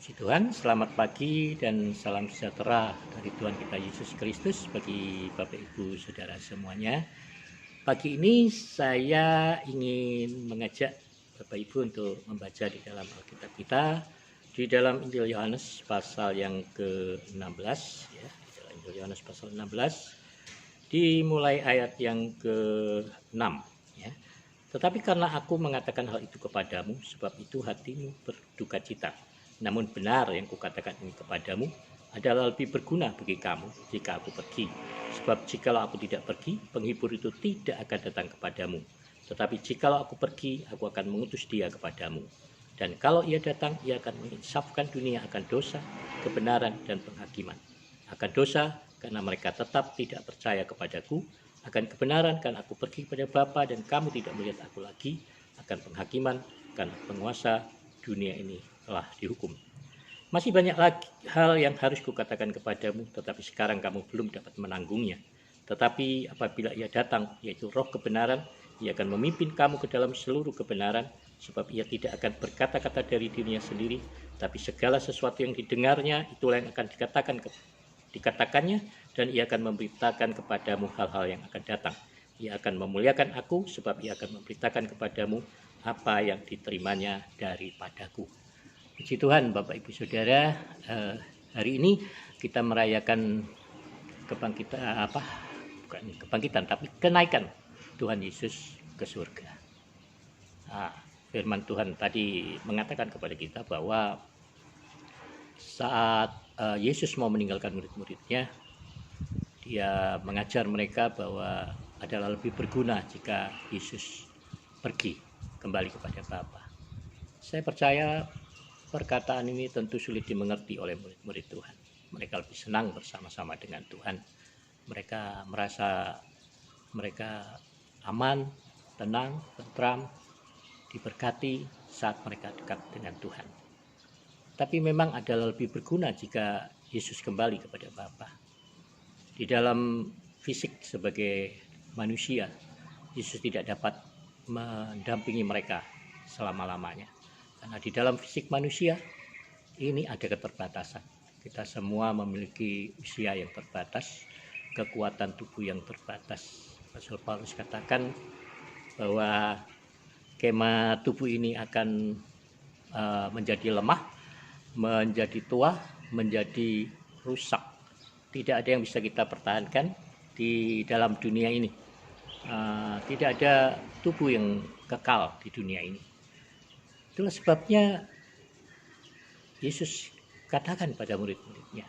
Puji Tuhan, selamat pagi dan salam sejahtera dari Tuhan kita Yesus Kristus bagi Bapak Ibu Saudara semuanya. Pagi ini saya ingin mengajak Bapak Ibu untuk membaca di dalam Alkitab kita, di dalam Injil Yohanes pasal yang ke-16, ya, di dalam Injil Yohanes pasal 16, dimulai ayat yang ke-6, ya. Tetapi karena aku mengatakan hal itu kepadamu, sebab itu hatimu berduka cita. Namun benar yang kukatakan ini kepadamu adalah lebih berguna bagi kamu jika aku pergi. Sebab jikalau aku tidak pergi, penghibur itu tidak akan datang kepadamu. Tetapi jikalau aku pergi, aku akan mengutus dia kepadamu. Dan kalau ia datang, ia akan menginsafkan dunia akan dosa, kebenaran, dan penghakiman. Akan dosa, karena mereka tetap tidak percaya kepadaku. Akan kebenaran, karena aku pergi kepada Bapa dan kamu tidak melihat aku lagi. Akan penghakiman, karena penguasa dunia ini telah dihukum. Masih banyak lagi hal yang harus kukatakan kepadamu, tetapi sekarang kamu belum dapat menanggungnya. Tetapi apabila ia datang, yaitu roh kebenaran, ia akan memimpin kamu ke dalam seluruh kebenaran, sebab ia tidak akan berkata-kata dari dirinya sendiri, tapi segala sesuatu yang didengarnya, itulah yang akan dikatakannya, dan ia akan memberitakan kepadamu hal-hal yang akan datang. Ia akan memuliakan aku, sebab ia akan memberitakan kepadamu apa yang diterimanya daripadaku. Puji Tuhan, Bapak Ibu Saudara, hari ini kita merayakan kebangkitan, tapi kenaikan Tuhan Yesus ke surga. Firman Tuhan tadi mengatakan kepada kita bahwa saat Yesus mau meninggalkan murid-muridnya, dia mengajar mereka bahwa adalah lebih berguna jika Yesus pergi kembali kepada Bapa. Saya percaya perkataan ini tentu sulit dimengerti oleh murid-murid Tuhan. Mereka lebih senang bersama-sama dengan Tuhan. Mereka merasa mereka aman, tenang, tentram, diberkati saat mereka dekat dengan Tuhan. Tapi memang adalah lebih berguna jika Yesus kembali kepada Bapa. Di dalam fisik sebagai manusia, Yesus tidak dapat mendampingi mereka selama-lamanya. Karena di dalam fisik manusia ini ada keterbatasan. Kita semua memiliki usia yang terbatas, kekuatan tubuh yang terbatas. Rasul Paulus katakan bahwa kema tubuh ini akan menjadi lemah, menjadi tua, menjadi rusak. Tidak ada yang bisa kita pertahankan di dalam dunia ini. Tidak ada tubuh yang kekal di dunia ini. Itulah sebabnya Yesus katakan pada murid-muridnya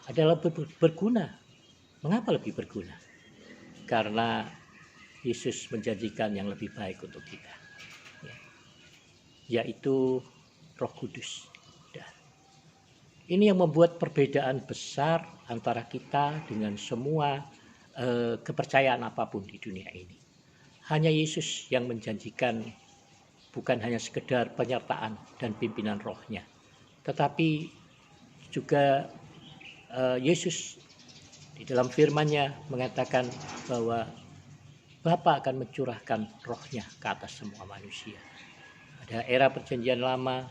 adalah berguna. Mengapa lebih berguna? Karena Yesus menjanjikan yang lebih baik untuk kita, yaitu Roh Kudus. Ini yang membuat perbedaan besar antara kita dengan semua kepercayaan apapun di dunia ini. Hanya Yesus yang menjanjikan bukan hanya sekedar penyertaan dan pimpinan rohnya, tetapi juga Yesus di dalam firman-Nya mengatakan bahwa Bapa akan mencurahkan rohnya ke atas semua manusia. Pada era perjanjian lama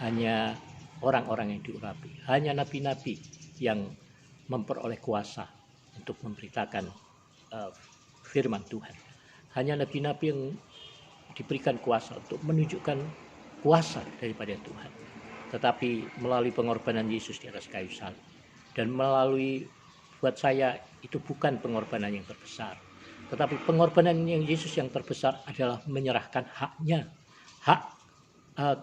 hanya orang-orang yang diurapi, hanya nabi-nabi yang memperoleh kuasa untuk memberitakan firman Tuhan. Hanya nabi-nabi yang diberikan kuasa untuk menunjukkan kuasa daripada Tuhan. Tetapi melalui pengorbanan Yesus di atas kayu salib, dan melalui, buat saya itu bukan pengorbanan yang terbesar, tetapi pengorbanan yang Yesus yang terbesar adalah menyerahkan haknya, hak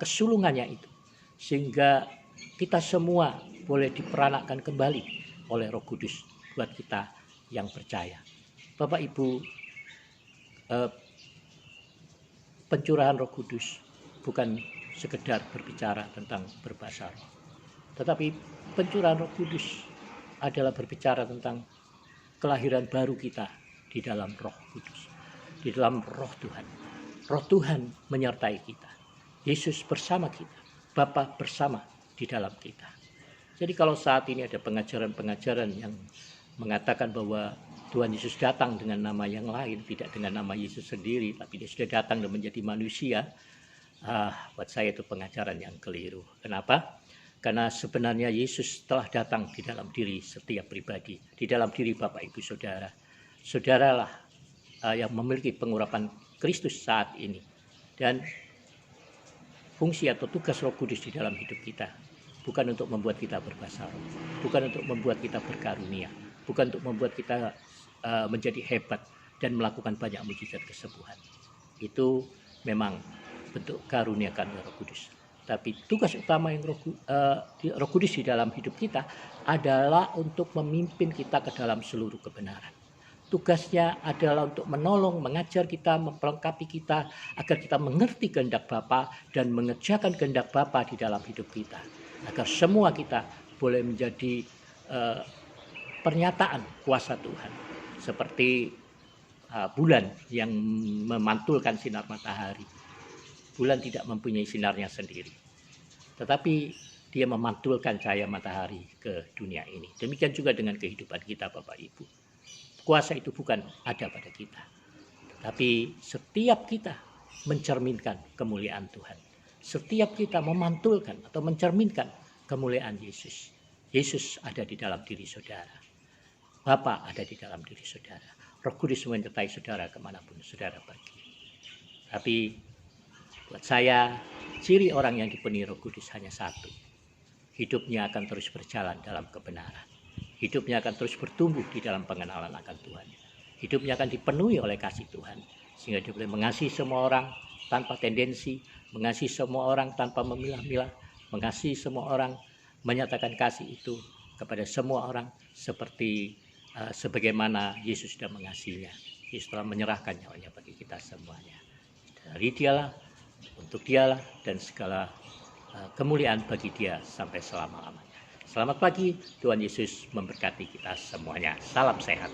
kesulungannya itu, sehingga kita semua boleh diperanakkan kembali oleh Roh Kudus buat kita yang percaya. Bapak Ibu, pencurahan Roh Kudus bukan sekedar berbicara tentang berbahasa roh, tetapi pencurahan Roh Kudus adalah berbicara tentang kelahiran baru kita di dalam Roh Kudus, di dalam Roh Tuhan. Roh Tuhan menyertai kita, Yesus bersama kita, Bapa bersama di dalam kita. Jadi kalau saat ini ada pengajaran-pengajaran yang mengatakan bahwa Tuhan Yesus datang dengan nama yang lain, tidak dengan nama Yesus sendiri, tapi dia sudah datang dan menjadi manusia, Buat saya itu pengajaran yang keliru. Kenapa? Karena sebenarnya Yesus telah datang di dalam diri setiap pribadi, di dalam diri Bapak Ibu Saudara. Saudaralah yang memiliki pengurapan Kristus saat ini. Dan fungsi atau tugas Roh Kudus di dalam hidup kita bukan untuk membuat kita berbahasa roh, bukan untuk membuat kita berkarunia, bukan untuk membuat kita menjadi hebat dan melakukan banyak mujizat kesembuhan. Itu memang bentuk karunia karena Roh Kudus. Tapi tugas utama yang Roh Kudus di dalam hidup kita adalah untuk memimpin kita ke dalam seluruh kebenaran. Tugasnya adalah untuk menolong, mengajar kita, memperlengkapi kita agar kita mengerti kehendak Bapa dan mengerjakan kehendak Bapa di dalam hidup kita. Agar semua kita boleh menjadi pernyataan kuasa Tuhan. Seperti bulan yang memantulkan sinar matahari. Bulan tidak mempunyai sinarnya sendiri, tetapi dia memantulkan cahaya matahari ke dunia ini. Demikian juga dengan kehidupan kita, Bapak Ibu. Kuasa itu bukan ada pada kita, tetapi setiap kita mencerminkan kemuliaan Tuhan. Setiap kita memantulkan atau mencerminkan kemuliaan Yesus. Yesus ada di dalam diri saudara. Bapa ada di dalam diri saudara. Roh Kudus menyertai saudara kemanapun saudara pergi. Tapi buat saya, ciri orang yang dipenuhi Roh Kudus hanya satu. Hidupnya akan terus berjalan dalam kebenaran. Hidupnya akan terus bertumbuh di dalam pengenalan akan Tuhan. Hidupnya akan dipenuhi oleh kasih Tuhan. Sehingga dia boleh mengasihi semua orang tanpa tendensi, mengasihi semua orang tanpa memilah-milah, mengasihi semua orang, menyatakan kasih itu kepada semua orang seperti sebagaimana Yesus sudah mengasihinya. Yesus telah menyerahkan nyawanya bagi kita semuanya. Dari dialah, untuk dialah, dan segala kemuliaan bagi dia sampai selama-lamanya. Selamat pagi, Tuhan Yesus memberkati kita semuanya. Salam sehat.